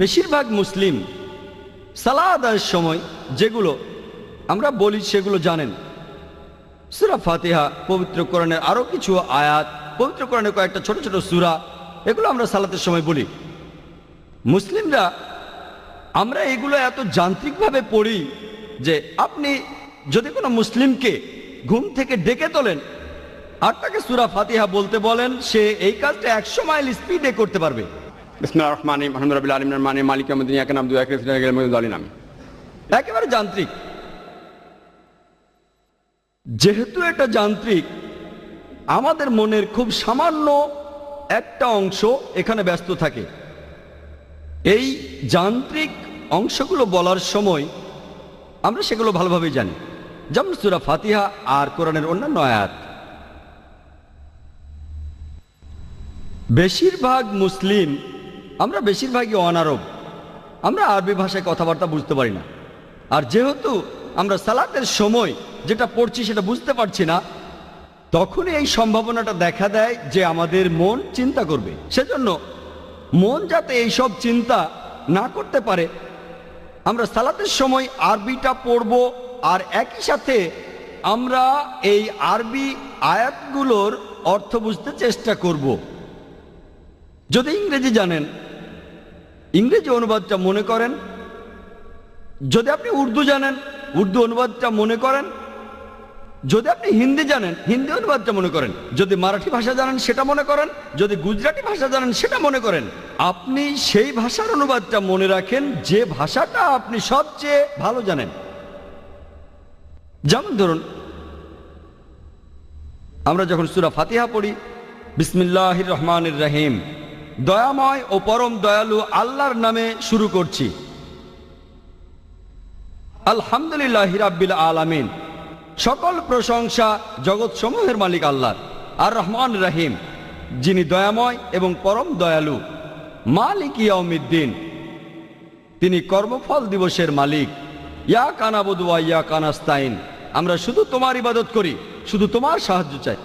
বেশিরভাগ মুসলিম সালাত আদায়ের সময় যেগুলো আমরা বলি সেগুলো জানেন। সূরা ফাতিহা, পবিত্র কোরআনের আরও কিছু আয়াত, পবিত্র কোরআনের কয়েকটা ছোট ছোট সূরা, এগুলো আমরা সালাতের সময় বলি। মুসলিমরা আমরা এগুলো এত যান্ত্রিকভাবে পড়ি যে আপনি যদি কোনো মুসলিমকে ঘুম থেকে ডেকে তোলেন আর তাকে সূরা ফাতিহা বলতে বলেন, সে এই কাজটা 100 মাইল স্পিডে করতে পারবে। বিসমিল্লাহির রহমানির রহিম আলহামদুলিল্লাহি রাব্বিল আলামিন মালিকি ইয়াউমিদ্দিন ইয়াকা না'বুদু ওয়া ইয়াকা নাস্তাইন একেবারে যান্ত্রিক। যেহেতু এটা যান্ত্রিক, আমাদের মনের খুব সামান্য একটা অংশ এখানে ব্যস্ত থাকে। এই যান্ত্রিক অংশগুলো বলার সময় আমরা সেগুলো ভালোভাবে জানি, যেমন সূরা ফাতিহা আর কোরআনের অন্যান্য আয়াত। বেশিরভাগ মুসলিম আমরা বেশিরভাগই অনারব, আমরা আরবি ভাষায় কথাবার্তা বুঝতে পারি না। আর যেহেতু আমরা সালাতের সময় যেটা পড়ছি সেটা বুঝতে পারছি না, তখনই এই সম্ভাবনাটা দেখা দেয় যে আমাদের মন চিন্তা করবে। সেজন্য মন যাতে এইসব চিন্তা না করতে পারে, আমরা সালাতের সময় আরবিটা পড়ব আর একই সাথে আমরা এই আরবি আয়াতগুলোর অর্থ বুঝতে চেষ্টা করব। যদি ইংরেজি জানেন, ইংরেজি অনুবাদটা মনে করেন। যদি আপনি উর্দু জানেন, উর্দু অনুবাদটা মনে করেন। যদি আপনি হিন্দি জানেন, হিন্দি অনুবাদটা মনে করেন। যদি মারাঠি ভাষা জানেন সেটা মনে করেন। যদি গুজরাটি ভাষা জানেন সেটা মনে করেন। আপনি সেই ভাষার অনুবাদটা মনে রাখেন যে ভাষাটা আপনি সবচেয়ে ভালো জানেন। যেমন ধরুন, আমরা যখন সূরা ফাতিহা পড়ি, বিসমিল্লাহির রহমানির রহিম, দয়াময় ও পরম দয়ালু আল্লাহর নামে শুরু করছি। আলহামদুলিল্লাহি রাব্বিল আলামিন, সকল প্রশংসা জগৎ সমূহের মালিক আল্লাহর। আর রহমান রহিম, যিনি দয়াময় এবং পরম দয়ালু। মালিক ইয়াউমিদ্দিন, তিনি কর্মফল দিবসের মালিক। ইয়াকা না'বুদু ওয়া ইয়াকা নাস্তাইন, আমরা শুধু তোমার ইবাদত করি, শুধু তোমার সাহায্য চাই।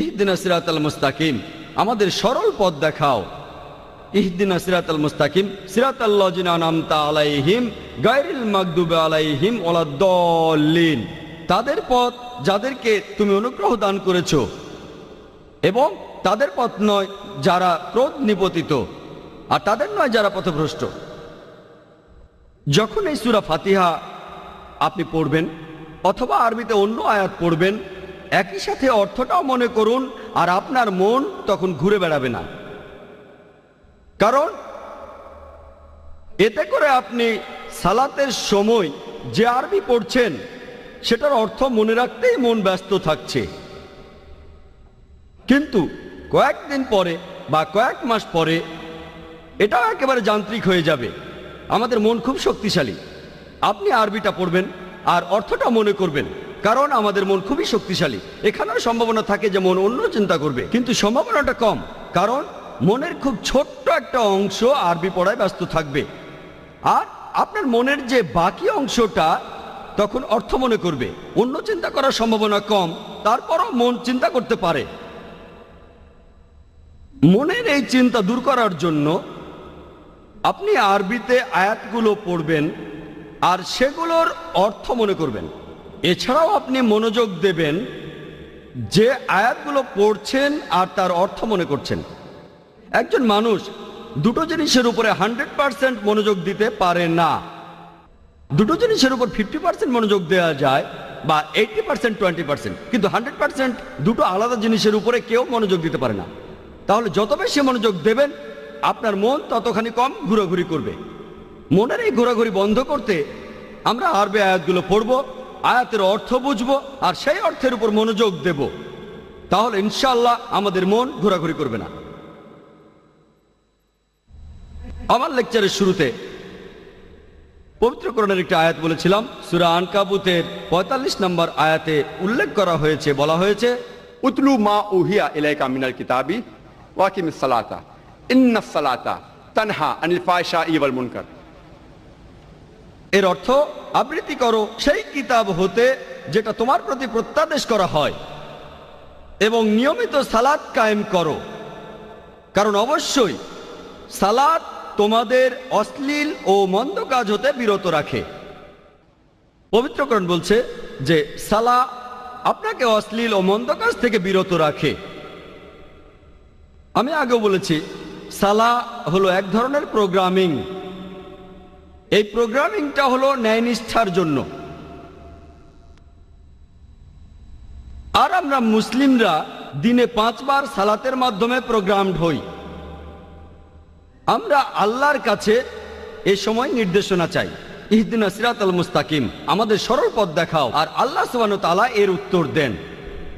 ইহদিনাস সিরাতাল মুস্তাকিম, আমাদের সরল পথ দেখাও। ইহদিনাস সিরাতাল মুস্তাকিম সিরাতাল্লাযিনা আন'আমতা আলাইহিম গায়রিল মাগদুবি আলাইহিম ওয়ালাদ-দাল্লিন, তাদের পথ যাদেরকে তুমি অনুগ্রহ দান করেছো, এবং তাদের পথ নয় যারা ক্রোধ নিপতিত, আর তাদের নয় যারা পথভ্রষ্ট। যখন এই সূরা ফাতিহা আপনি পড়বেন অথবা আরবিতে অন্য আয়াত পড়বেন, একই সাথে অর্থটাও মনে করুন, আর আপনার মন তখন ঘুরে বেড়াবে না। কারণ এতে করে আপনি সালাতের সময় যে আরবি পড়ছেন সেটার অর্থ মনে রাখতেই মন ব্যস্ত থাকছে। কিন্তু কয়েকদিন পরে বা কয়েক মাস পরে এটাও একেবারে যান্ত্রিক হয়ে যাবে। আমাদের মন খুব শক্তিশালী। আপনি আরবিটা পড়বেন আর অর্থটা মনে করবেন, কারণ আমাদের মন খুবই শক্তিশালী। এখানেও সম্ভাবনা থাকে যে মন অন্য চিন্তা করবে, কিন্তু সম্ভাবনাটা কম, কারণ মনের খুব ছোট্ট একটা অংশ আরবি পড়ায় ব্যস্ত থাকবে। আর আপনার মনের যে বাকি অংশটা তখন অর্থ মনে করবে। অন্য চিন্তা করার সম্ভাবনা কম, তারপরও মন চিন্তা করতে পারে। মনের এই চিন্তা দূর করার জন্য আপনি আরবিতে আয়াতগুলো পড়বেন আর সেগুলোর অর্থ মনে করবেন। এছাড়াও আপনি মনোযোগ দেবেন যে আয়াতগুলো পড়ছেন আর তার অর্থ মনে করছেন। একজন মানুষ দুটো জিনিসের উপরে 100% মনোযোগ দিতে পারে না। দুটো জিনিসের উপর 50% মনোযোগ দেওয়া যায়, বা 80% 20%, কিন্তু 100% দুটো আলাদা জিনিসের উপরে কেউ মনোযোগ দিতে পারে না। তাহলে যত বেশি মনোযোগ দেবেন আপনার মন ততখানি কম ঘোরাঘুরি করবে। মনের এই ঘোরাঘুরি বন্ধ করতে আমরা আরবি আয়াতগুলো পড়ব, আয়াতের অর্থ বুঝবো আর সেই অর্থের উপর মনোযোগ দেব। তাহলে ইনশাআল্লাহ আমাদের মন ঘোরাঘুরি করবে না। আমার লেকচারের শুরুতে পবিত্র কোরআনের একটি আয়াত বলেছিলাম। সূরা আনকাবুতের 45 নম্বর আয়াতে উল্লেখ করা হয়েছে, বলা হয়েছে, উতলু মা উহিয়া ইলাইকা মিনাল কিতাবি ওয়া আকিমিস সালাতা ইন্নাস সালাতা তানহা আনিল ফাহশাই ওয়াল মুনকার। এর অর্থ, আবৃত্তি করো সেই কিতাব হতে যেটা তোমার প্রতি প্রত্যাদেশ করা হয়, এবং নিয়মিত সালাত কায়েম করো, কারণ অবশ্যই সালাত তোমাদের অশ্লীল ও মন্দ কাজ হতে বিরত রাখে। পবিত্র কোরআন বলছে যে সালাহ আপনাকে অশ্লীল ও মন্দ কাজ থেকে বিরত রাখে। আমি আগেও বলেছি সালাহ হলো এক ধরনের প্রোগ্রামিং। এই প্রোগ্রামিংটা হলো ন্যায়নিষ্ঠার জন্য। আর আমরা মুসলিমরা দিনে 5 বার সালাতের মাধ্যমে প্রোগ্রামড হই। আমরা আল্লাহর কাছে এ সময় নির্দেশনা চাই, ইহদিনা সিরাতাল মুস্তাকিম, আমাদের সরল পথ দেখাও। আর আল্লাহ সুবহানাহু ওয়া তাআলা এর উত্তর দেন।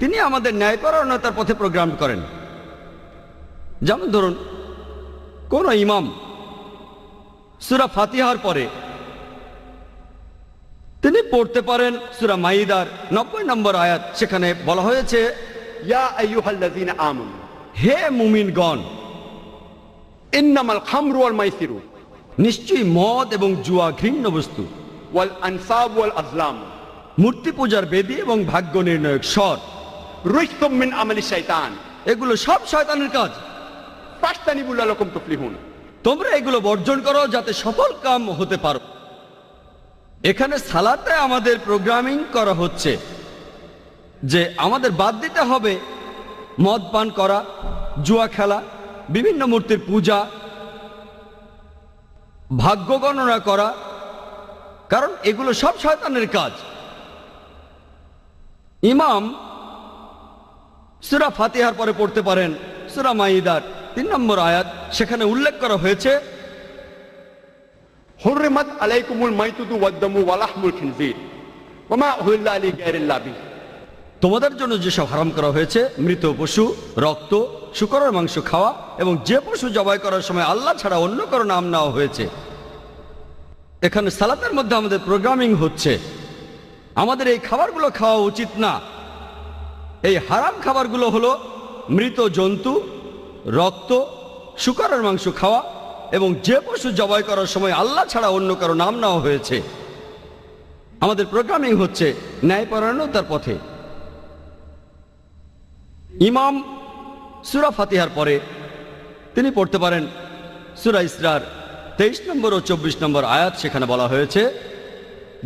তিনি আমাদের ন্যায়পরায়ণতার পথে প্রোগ্রাম করেন। যেমন ধরুন, কোন ইমাম সূরা ফাতিহার পরে তিনি পড়তে পারেন সূরা মাইদার 90 নম্বর আয়াত। সেখানে বলা হয়েছে, ইয়া আইয়ুহাল্লাযীনা আমানু, হে মুমিনগণ, ইন্নামাল খামরু ওয়াল মাইসিরু, নিশ্চয়ই মদ এবং জুয়া ঘৃণ্য বস্তু, ওয়াল আনসাব ওয়াল আজলাম, মূর্তি পূজার বেদী এবং ভাগ্য নির্ণয়ক স্বর, রিজসুম মিন আমালি শাইতান, এগুলো সব শয়তানের কাজ। ফাজতানিবু লাআল্লাকুম তুফলিহুন, তোমরা এগুলো বর্জন করো যাতে সফল কাম হতে পারো। এখানে সালাতে আমাদের প্রোগ্রামিং করা হচ্ছে যে আমাদের বাদ দিতে হবে মদ পান করা, জুয়া খেলা, বিভিন্ন মূর্তির পূজা, ভাগ্য গণনা করা, কারণ এগুলো সব শয়তানের কাজ। ইমাম সূরা ফাতিহার পরে পড়তে পারেন সূরা মাইদার 3 নম্বর আয়াত। সেখানে উল্লেখ করা হয়েছে, হুররিমাত আলাইকুমুল মাইতুতু ওয়াদ-দামু ওয়া লাহমুল খিনজির ওয়া মা উহিল্লা লিগাইরিল্লাহ বিহি, তোমাদের জন্য যেসব হারাম করা হয়েছে মৃত পশু, রক্ত, শূকরের মাংস খাওয়া এবং যে পশু জবাই করার সময় আল্লাহ ছাড়া অন্য কারো নাম নেওয়া হয়েছে। এখানে সালাতের মধ্যে আমাদের প্রোগ্রামিং হচ্ছে আমাদের এই খাবারগুলো খাওয়া উচিত না। এই হারাম খাবারগুলো হলো মৃত জন্তু, রক্ত, শূকরের মাংস খাওয়া এবং যে পশু জবাই করার সময় আল্লাহ ছাড়া অন্য কারো নাম নেওয়া হয়েছে। আমাদের প্রোগ্রামিং হচ্ছে ন্যায়পরায়ণতার পথে। ইমাম সূরা ফাতিহার পরে তিনি পড়তে পারেন সূরা ইসরার 23 নম্বর ও 24 নম্বর আয়াত। সেখানে বলা হয়েছে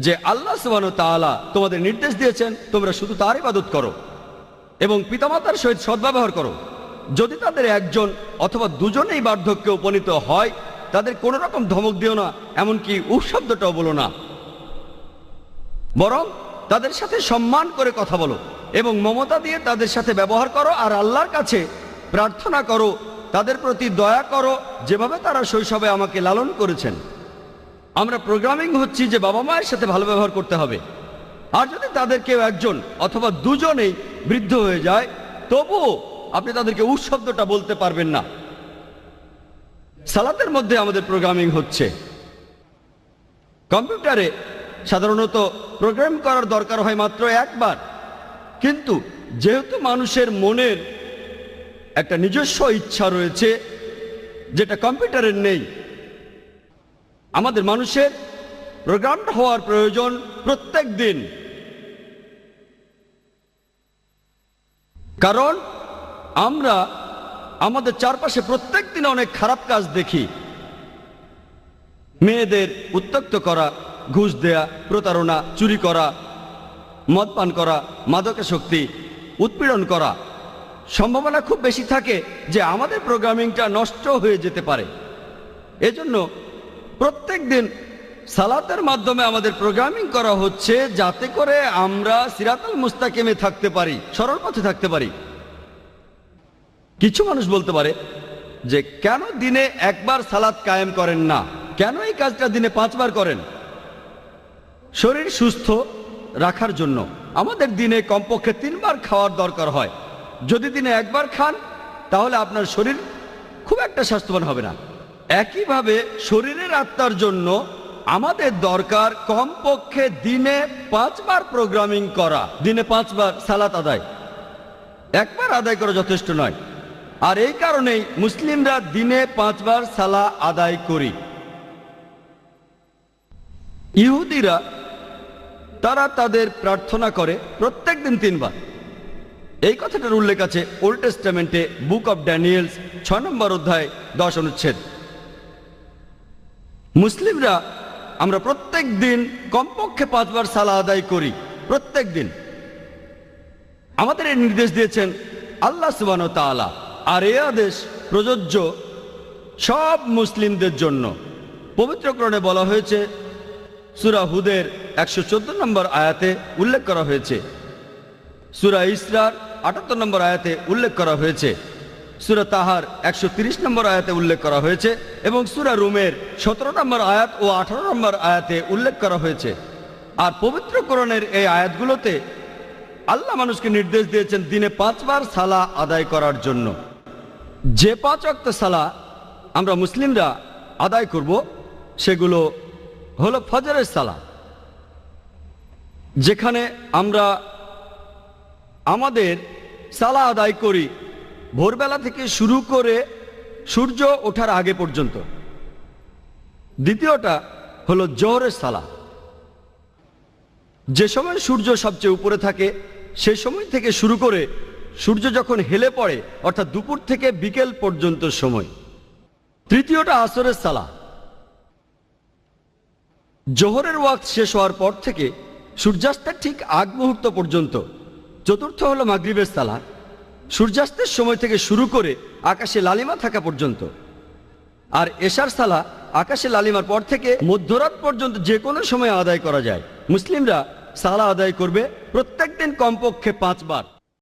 যে আল্লাহ সুবহানাহু ওয়া তাআলা তোমাদের নির্দেশ দিয়েছেন তোমরা শুধু তার ইবাদত করো এবং পিতামাতার সহিত সদ্ব্যবহার করো। যদি তাদের একজন অথবা দুজনেই বার্ধক্যে উপনীত হয় তাদের কোনো রকম ধমক দিও না, এমনকি উফ শব্দটাও বলো না, বরং তাদের সাথে সম্মান করে কথা বলো এবং মমতা দিয়ে তাদের সাথে ব্যবহার করো। আর আল্লাহর কাছে প্রার্থনা করো, তাদের প্রতি দয়া করো যেভাবে তারা শৈশবে আমাকে লালন করেছেন। আমরা প্রোগ্রামিং হচ্ছি যে বাবা মায়ের সাথে ভালো ব্যবহার করতে হবে। আর যদি তাদের কেউ একজন অথবা দুজনেই বৃদ্ধ হয়ে যায় তবুও আপনি তাদেরকে উফ শব্দটা বলতে পারবেন না। সালাতের মধ্যে আমাদের প্রোগ্রামিং হচ্ছে। কম্পিউটারে সাধারণত প্রোগ্রাম করার দরকার হয় মাত্র একবার, কিন্তু যেহেতু মানুষের মনের একটা নিজস্ব ইচ্ছা রয়েছে যেটা কম্পিউটারের নেই, আমাদের মানুষের প্রোগ্রাম হওয়ার প্রয়োজন প্রত্যেক দিন। কারণ আমরা আমাদের চারপাশে প্রত্যেক দিন অনেক খারাপ কাজ দেখি। মেয়েদের উত্ত্যক্ত করা, ঘুষ দেয়া, প্রতারণা, চুরি করা, মদ পান করা, মাদকাসক্তি, উৎপীড়ন করা। সম্ভাবনা খুব বেশি থাকে যে আমাদের প্রোগ্রামিংটা নষ্ট হয়ে যেতে পারে। এজন্য প্রত্যেক দিন সালাতের মাধ্যমে আমাদের প্রোগ্রামিং করা হচ্ছে যাতে করে আমরা সিরাতাল মুস্তাকিমে থাকতে পারি, সরল পথে থাকতে পারি। কিছু মানুষ বলতে পারে যে কেন দিনে একবার সালাত কায়েম করেন না, কেন এই কাজটা দিনে 5 বার করেন? শরীর সুস্থ রাখার জন্য আমাদের দিনে কমপক্ষে 3 বার খাওয়ার দরকার হয়। যদি দিনে একবার খান তাহলে আপনার শরীর খুব একটা স্বাস্থ্যবান হবে না। একইভাবে শরীরের আত্মার জন্য আমাদের দরকার কমপক্ষে দিনে 5 বার প্রোগ্রামিং করা, দিনে 5 বার সালাত আদায়। একবার আদায় করা যথেষ্ট নয়। আর এই কারণেই মুসলিমরা দিনে 5 বার সালাত আদায় করি। ইহুদিরা তারা তাদের প্রার্থনা করে প্রত্যেক দিন 3 বার। এই কথাটার উল্লেখ আছে ওল্ড টেস্টামেন্টে বুক অব ড্যানিয়েলস 6 নম্বর অধ্যায় 10 অনুচ্ছেদ। মুসলিমরা আমরা প্রত্যেক দিন কমপক্ষে 5 বার সালাহ আদায় করি। প্রত্যেক দিন আমাদের এই নির্দেশ দিয়েছেন আল্লাহ সুবহানাহু ওয়া তাআলা, আর এই আদেশ প্রযোজ্য সব মুসলিমদের জন্য। পবিত্র কোরআনে বলা হয়েছে, সূরা হুদের 114 নম্বর আয়াতে উল্লেখ করা হয়েছে, সূরা ইসরার 78 নম্বর আয়াতে উল্লেখ করা হয়েছে, সূরা তাহার 130 নম্বর আয়াতে উল্লেখ করা হয়েছে এবং সূরা রুমের 17 নম্বর আয়াত ও 18 নম্বর আয়াতে উল্লেখ করা হয়েছে। আর পবিত্র কোরআনের এই আয়াতগুলোতে আল্লাহ মানুষকে নির্দেশ দিয়েছেন দিনে 5 বার সালাহ আদায় করার জন্য। যে 5 ওয়াক্ত সালাহ আমরা মুসলিমরা আদায় করব সেগুলো হলো ফজরের সালাহ, যেখানে আমরা আমাদের সালাহ আদায় করি ভোরবেলা থেকে শুরু করে সূর্য ওঠার আগে পর্যন্ত। দ্বিতীয়টা হলো জোহরের সালাহ, যে সময় সূর্য সবচেয়ে উপরে থাকে সে সময় থেকে শুরু করে সূর্য যখন হেলে পড়ে অর্থাৎ দুপুর থেকে বিকেল পর্যন্ত সময়। তৃতীয়টা আসরের সালাহ, জোহরের ওয়াক্ত শেষ হওয়ার পর থেকে সূর্যাস্তের ঠিক আগ মুহূর্ত পর্যন্ত। চতুর্থ হলো মাগরিবের সালাহ, সূর্যাস্তের সময় থেকে শুরু করে আকাশে লালিমা থাকা পর্যন্ত। আর এশার সালাহ আকাশে লালিমার পর থেকে মধ্যরাত পর্যন্ত যে কোনো সময় আদায় করা যায়। মুসলিমরা সালাহ আদায় করবে প্রত্যেক দিন কমপক্ষে 5 বার।